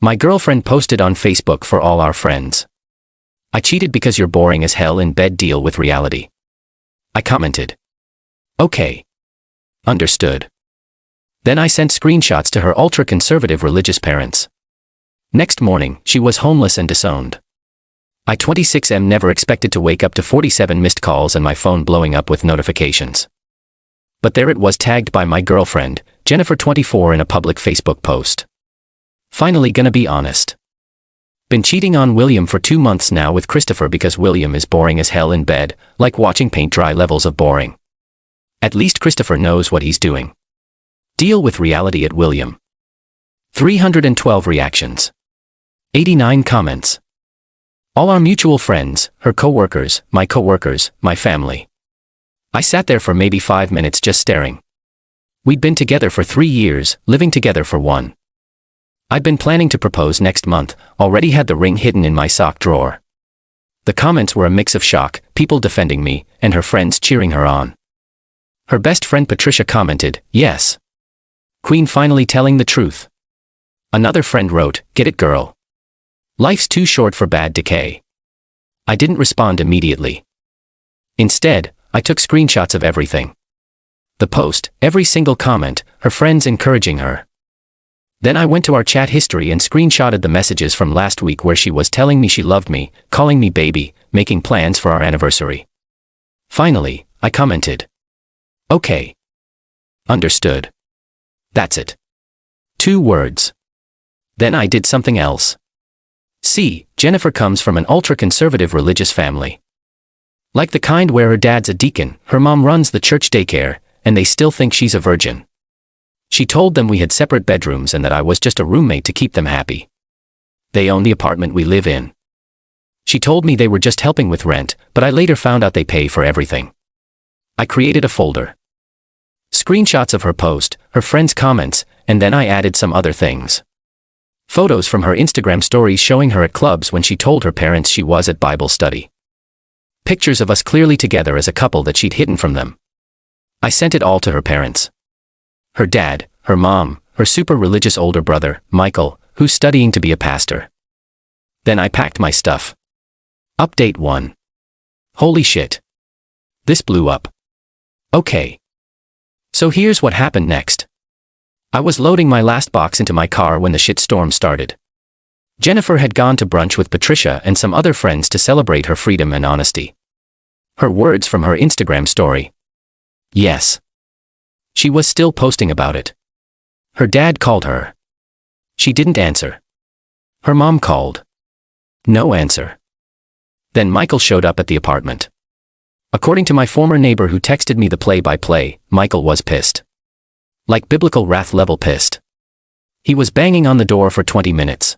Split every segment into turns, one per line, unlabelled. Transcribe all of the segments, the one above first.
My girlfriend posted on Facebook for all our friends. I cheated because you're boring as hell in bed, deal with reality. I commented. Okay. Understood. Then I sent screenshots to her ultra-conservative religious parents. Next morning, she was homeless and disowned. I 26M never expected to wake up to 47 missed calls and my phone blowing up with notifications. But there it was, tagged by my girlfriend, Jennifer 24, in a public Facebook post. Finally gonna be honest. Been cheating on William for 2 months now with Christopher because William is boring as hell in bed, like watching paint dry levels of boring. At least Christopher knows what he's doing. Deal with reality at William. 312 reactions. 89 comments. All our mutual friends, her co-workers, my family. I sat there for maybe 5 minutes just staring. We'd been together for 3 years, living together for 1. I'd been planning to propose next month, already had the ring hidden in my sock drawer. The comments were a mix of shock, people defending me, and her friends cheering her on. Her best friend Patricia commented, "Yes. Queen finally telling the truth." Another friend wrote, "Get it, girl. Life's too short for bad decay." I didn't respond immediately. Instead, I took screenshots of everything. The post, every single comment, her friends encouraging her. Then I went to our chat history and screenshotted the messages from last week where she was telling me she loved me, calling me baby, making plans for our anniversary. Finally, I commented. Okay. Understood. That's it. 2 words. Then I did something else. See, Jennifer comes from an ultra-conservative religious family. Like the kind where her dad's a deacon, her mom runs the church daycare, and they still think she's a virgin. She told them we had separate bedrooms and that I was just a roommate to keep them happy. They own the apartment we live in. She told me they were just helping with rent, but I later found out they pay for everything. I created a folder. Screenshots of her post, her friends' comments, and then I added some other things. Photos from her Instagram stories showing her at clubs when she told her parents she was at Bible study. Pictures of us clearly together as a couple that she'd hidden from them. I sent it all to her parents. Her dad, her mom, her super religious older brother, Michael, who's studying to be a pastor. Then I packed my stuff. Update 1. Holy shit. This blew up. Okay. So here's what happened next. I was loading my last box into my car when the shitstorm started. Jennifer had gone to brunch with Patricia and some other friends to celebrate her freedom and honesty. Her words from her Instagram story. Yes. She was still posting about it. Her dad called her. She didn't answer. Her mom called. No answer. Then Michael showed up at the apartment. According to my former neighbor who texted me the play-by-play, Michael was pissed. Like biblical wrath level pissed. He was banging on the door for 20 minutes.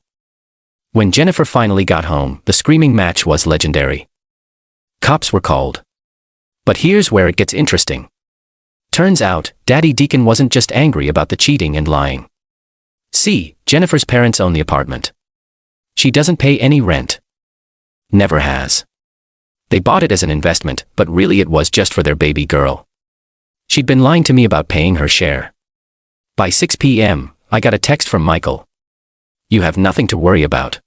When Jennifer finally got home, the screaming match was legendary. Cops were called. But here's where it gets interesting. Turns out, Daddy Deacon wasn't just angry about the cheating and lying. See, Jennifer's parents own the apartment. She doesn't pay any rent. Never has. They bought it as an investment, but really it was just for their baby girl. She'd been lying to me about paying her share. By 6 p.m., I got a text from Michael. You have nothing to worry about.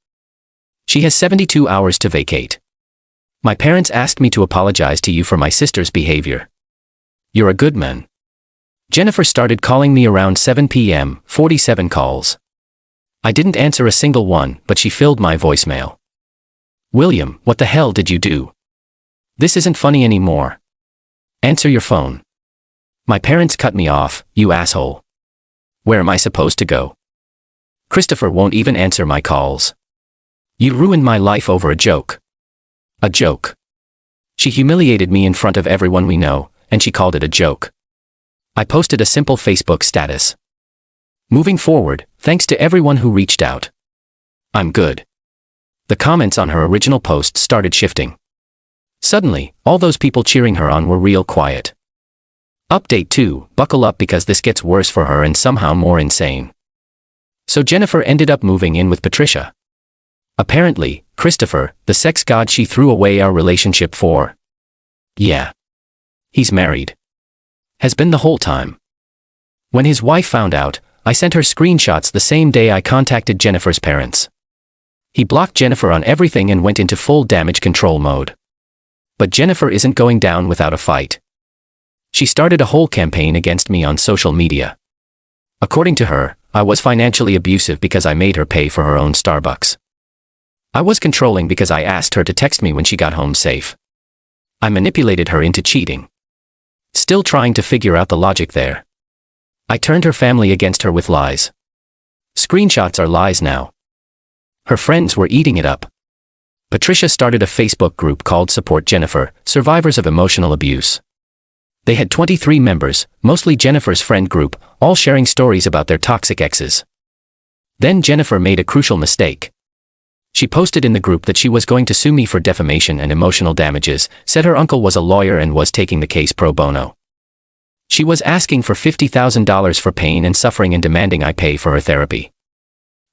She has 72 hours to vacate. My parents asked me to apologize to you for my sister's behavior. You're a good man. Jennifer started calling me around 7 p.m., 47 calls. I didn't answer a single one, but she filled my voicemail. William, what the hell did you do? This isn't funny anymore. Answer your phone. My parents cut me off, you asshole. Where am I supposed to go? Christopher won't even answer my calls. You ruined my life over a joke. A joke. She humiliated me in front of everyone we know, and she called it a joke. I posted a simple Facebook status. Moving forward, thanks to everyone who reached out. I'm good. The comments on her original post started shifting. Suddenly, all those people cheering her on were real quiet. Update 2, buckle up because this gets worse for her and somehow more insane. So Jennifer ended up moving in with Patricia. Apparently, Christopher, the sex god she threw away our relationship for. Yeah. He's married. Has been the whole time. When his wife found out, I sent her screenshots the same day I contacted Jennifer's parents. He blocked Jennifer on everything and went into full damage control mode. But Jennifer isn't going down without a fight. She started a whole campaign against me on social media. According to her, I was financially abusive because I made her pay for her own Starbucks. I was controlling because I asked her to text me when she got home safe. I manipulated her into cheating. Still trying to figure out the logic there. I turned her family against her with lies. Screenshots are lies now. Her friends were eating it up. Patricia started a Facebook group called Support Jennifer, Survivors of Emotional Abuse. They had 23 members, mostly Jennifer's friend group, all sharing stories about their toxic exes. Then Jennifer made a crucial mistake. She posted in the group that she was going to sue me for defamation and emotional damages, said her uncle was a lawyer and was taking the case pro bono. She was asking for $50,000 for pain and suffering and demanding I pay for her therapy.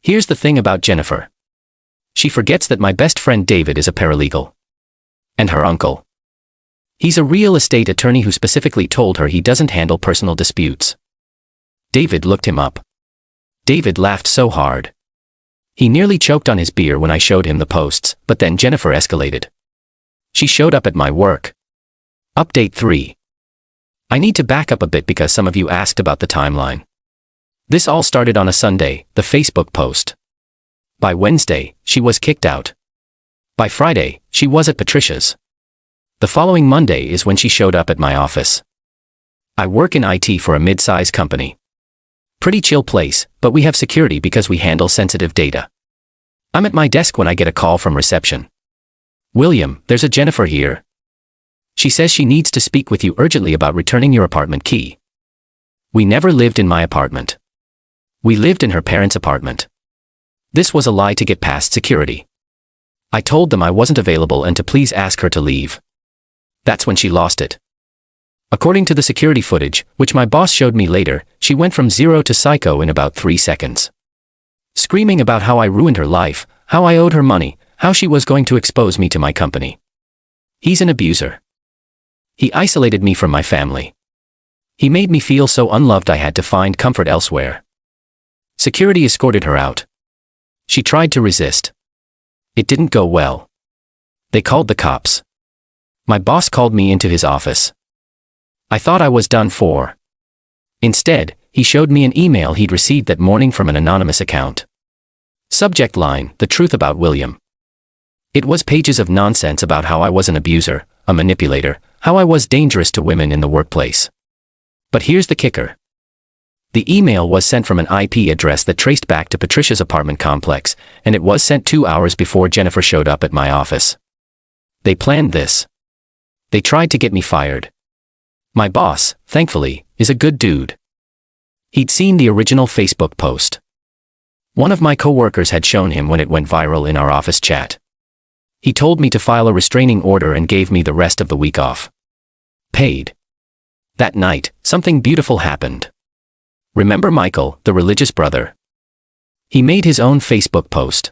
Here's the thing about Jennifer. She forgets that my best friend David is a paralegal. And her uncle. He's a real estate attorney who specifically told her he doesn't handle personal disputes. David looked him up. David laughed so hard. He nearly choked on his beer when I showed him the posts, but then Jennifer escalated. She showed up at my work. Update 3. I need to back up a bit because some of you asked about the timeline. This all started on a Sunday, the Facebook post. By Wednesday, she was kicked out. By Friday, she was at Patricia's. The following Monday is when she showed up at my office. I work in IT for a mid-size company. Pretty chill place, but we have security because we handle sensitive data. I'm at my desk when I get a call from reception. William, there's a Jennifer here. She says she needs to speak with you urgently about returning your apartment key. We never lived in my apartment. We lived in her parents' apartment. This was a lie to get past security. I told them I wasn't available and to please ask her to leave. That's when she lost it. According to the security footage, which my boss showed me later, she went from zero to psycho in about 3 seconds. Screaming about how I ruined her life, how I owed her money, how she was going to expose me to my company. He's an abuser. He isolated me from my family. He made me feel so unloved I had to find comfort elsewhere. Security escorted her out. She tried to resist. It didn't go well. They called the cops. My boss called me into his office. I thought I was done for. Instead, he showed me an email he'd received that morning from an anonymous account. Subject line, the truth about William. It was pages of nonsense about how I was an abuser, a manipulator, how I was dangerous to women in the workplace. But here's the kicker. The email was sent from an IP address that traced back to Patricia's apartment complex, and it was sent 2 hours before Jennifer showed up at my office. They planned this. They tried to get me fired. My boss, thankfully, is a good dude. He'd seen the original Facebook post. One of my coworkers had shown him when it went viral in our office chat. He told me to file a restraining order and gave me the rest of the week off. Paid. That night, something beautiful happened. Remember Michael, the religious brother? He made his own Facebook post.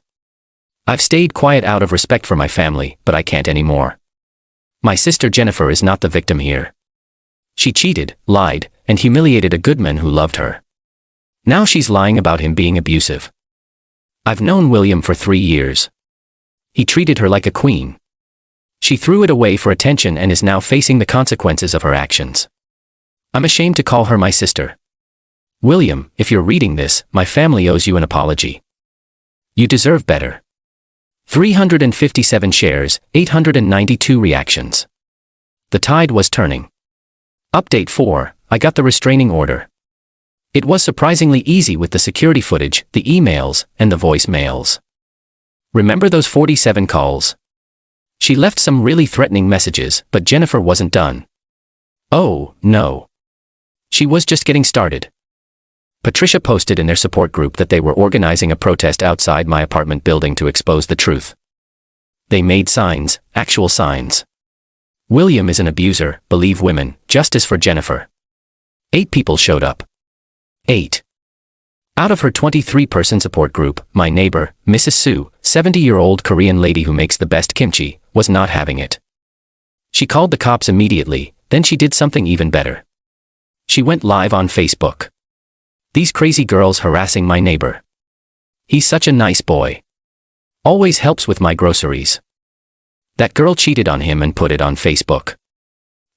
I've stayed quiet out of respect for my family, but I can't anymore. My sister Jennifer is not the victim here. She cheated, lied, and humiliated a good man who loved her. Now she's lying about him being abusive. I've known William for 3 years. He treated her like a queen. She threw it away for attention and is now facing the consequences of her actions. I'm ashamed to call her my sister. William, if you're reading this, my family owes you an apology. You deserve better. 357 shares, 892 reactions. The tide was turning. Update 4, I got the restraining order. It was surprisingly easy with the security footage, the emails, and the voicemails. Remember those 47 calls? She left some really threatening messages, but Jennifer wasn't done. Oh, no. She was just getting started. Patricia posted in their support group that they were organizing a protest outside my apartment building to expose the truth. They made signs, actual signs. William is an abuser, believe women, justice for Jennifer. 8 people showed up. 8. Out of her 23-person support group, my neighbor, Mrs. Sue, 70-year-old Korean lady who makes the best kimchi, was not having it. She called the cops immediately, then she did something even better. She went live on Facebook. These crazy girls harassing my neighbor. He's such a nice boy. Always helps with my groceries. That girl cheated on him and put it on Facebook.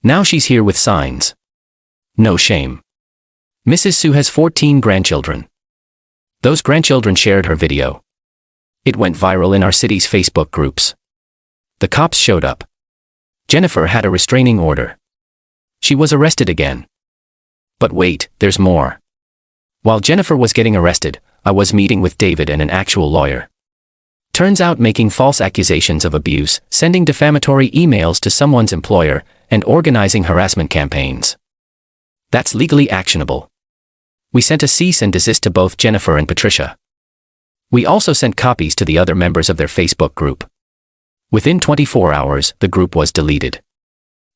Now she's here with signs. No shame. Mrs. Sue has 14 grandchildren. Those grandchildren shared her video. It went viral in our city's Facebook groups. The cops showed up. Jennifer had a restraining order. She was arrested again. But wait, there's more. While Jennifer was getting arrested, I was meeting with David and an actual lawyer. Turns out making false accusations of abuse, sending defamatory emails to someone's employer, and organizing harassment campaigns. That's legally actionable. We sent a cease and desist to both Jennifer and Patricia. We also sent copies to the other members of their Facebook group. Within 24 hours, the group was deleted.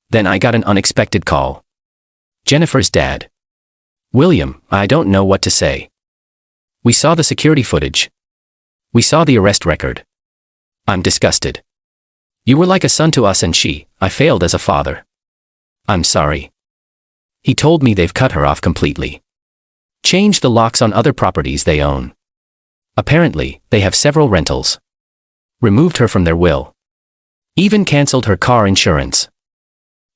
Then I got an unexpected call. Jennifer's dad. William, I don't know what to say. We saw the security footage. We saw the arrest record. I'm disgusted. You were like a son to us and I failed as a father. I'm sorry. He told me they've cut her off completely. Changed the locks on other properties they own. Apparently, they have several rentals. Removed her from their will. Even canceled her car insurance.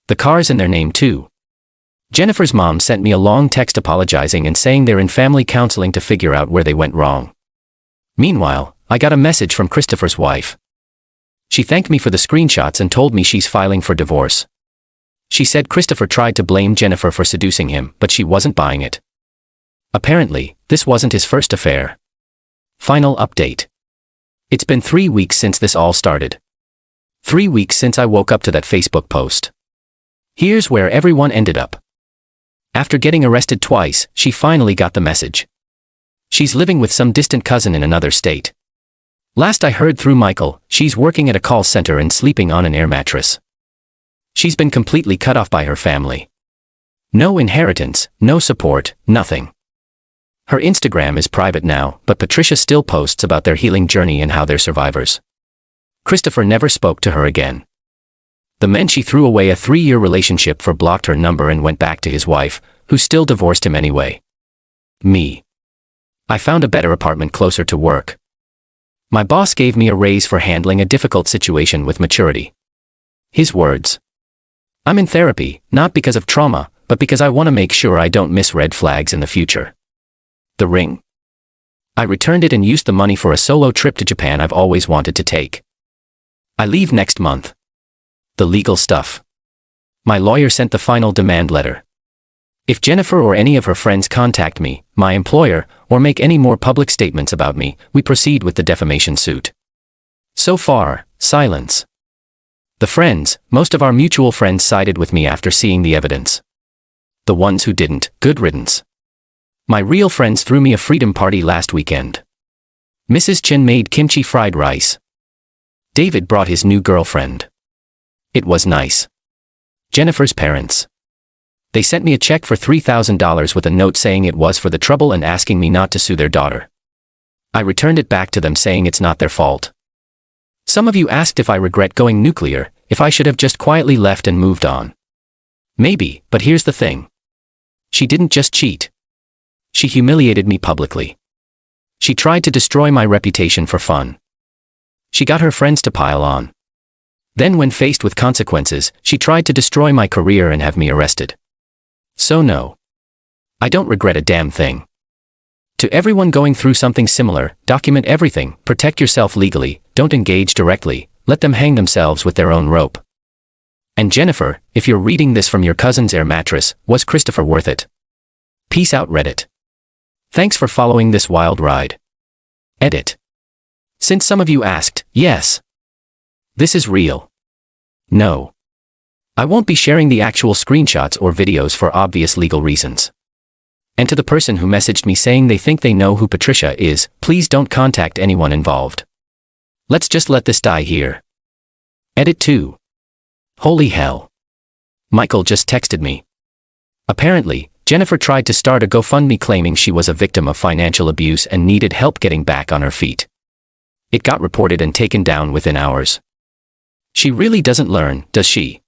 The car's in their name too. Jennifer's mom sent me a long text apologizing and saying they're in family counseling to figure out where they went wrong. Meanwhile, I got a message from Christopher's wife. She thanked me for the screenshots and told me she's filing for divorce. She said Christopher tried to blame Jennifer for seducing him, but she wasn't buying it. Apparently, this wasn't his first affair. Final update. It's been 3 weeks since this all started. 3 weeks since I woke up to that Facebook post. Here's where everyone ended up. After getting arrested twice, she finally got the message. She's living with some distant cousin in another state. Last I heard through Michael, she's working at a call center and sleeping on an air mattress. She's been completely cut off by her family. No inheritance, no support, nothing. Her Instagram is private now, but Patricia still posts about their healing journey and how they're survivors. Christopher never spoke to her again. The men she threw away a 3-year relationship for blocked her number and went back to his wife, who still divorced him anyway. Me. I found a better apartment closer to work. My boss gave me a raise for handling a difficult situation with maturity. His words. I'm in therapy, not because of trauma, but because I want to make sure I don't miss red flags in the future. The ring. I returned it and used the money for a solo trip to Japan I've always wanted to take. I leave next month. The legal stuff. My lawyer sent the final demand letter. If Jennifer or any of her friends contact me, my employer, or make any more public statements about me, we proceed with the defamation suit. So far, silence. The friends, most of our mutual friends sided with me after seeing the evidence. The ones who didn't, good riddance. My real friends threw me a freedom party last weekend. Mrs. Chen made kimchi fried rice. David brought his new girlfriend. It was nice. Jennifer's parents. They sent me a check for $3,000 with a note saying it was for the trouble and asking me not to sue their daughter. I returned it back to them saying it's not their fault. Some of you asked if I regret going nuclear, if I should have just quietly left and moved on. Maybe, but here's the thing. She didn't just cheat. She humiliated me publicly. She tried to destroy my reputation for fun. She got her friends to pile on. Then when faced with consequences, she tried to destroy my career and have me arrested. So no. I don't regret a damn thing. To everyone going through something similar, document everything, protect yourself legally, don't engage directly, let them hang themselves with their own rope. And Jennifer, if you're reading this from your cousin's air mattress, was Christopher worth it? Peace out, Reddit. Thanks for following this wild ride. Edit. Since some of you asked, yes. This is real. No. I won't be sharing the actual screenshots or videos for obvious legal reasons. And to the person who messaged me saying they think they know who Patricia is, please don't contact anyone involved. Let's just let this die here. Edit 2. Holy hell. Michael just texted me. Apparently, Jennifer tried to start a GoFundMe claiming she was a victim of financial abuse and needed help getting back on her feet. It got reported and taken down within hours. She really doesn't learn, does she?